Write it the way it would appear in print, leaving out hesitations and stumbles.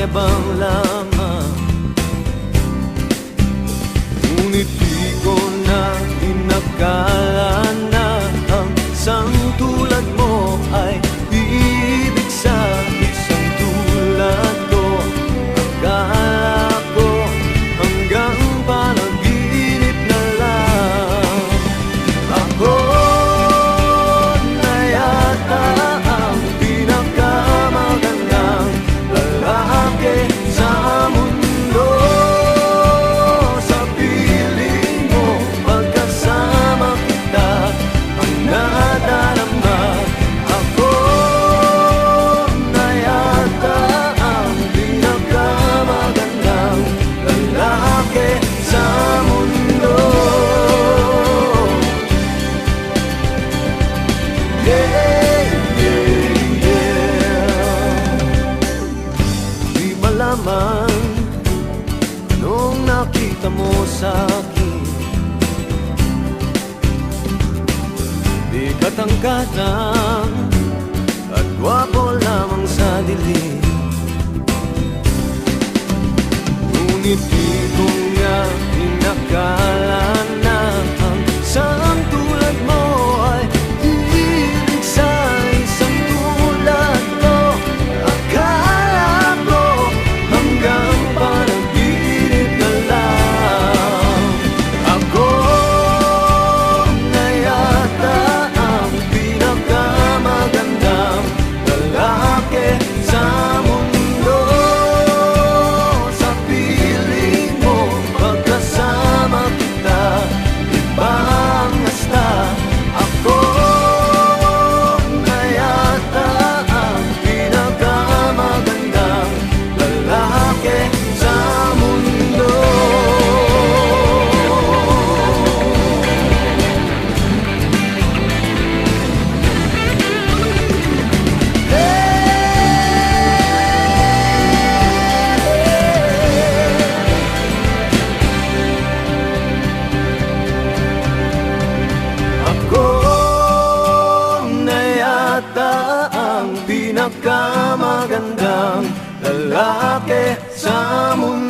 mayabang lamang. Ngunit di ko na inakala na ang isang tulad mo ay ibig sa isang tulad ko. Akala ko hanggang panaginip na lang. Ako na yata ang pinakamagandang lalaki sa mundo. Sa piling mo, pagkasama kita, ang nadarama. Ako na yata ang pinakamagandang lalaki sa mundo. Yeah, yeah, yeah. Di malaman anong nakita mo sa'kin. Di katangkatang at gwapo lamang sa dilim. Ngunit di ko nga inakala na ang isang tulad mo ay ibig sa isang tulad ko. Akala ko hanggang panaginip na lang. Ako na yata ang pinakamagandang lalaki sa mundo. Sa piling mo, pagkasama kita, iba ang hasta. Ako na yata ang pinakamagandang lalaki sa mundo. Ako na yata ang pinakamagandang lalaki sa mundo.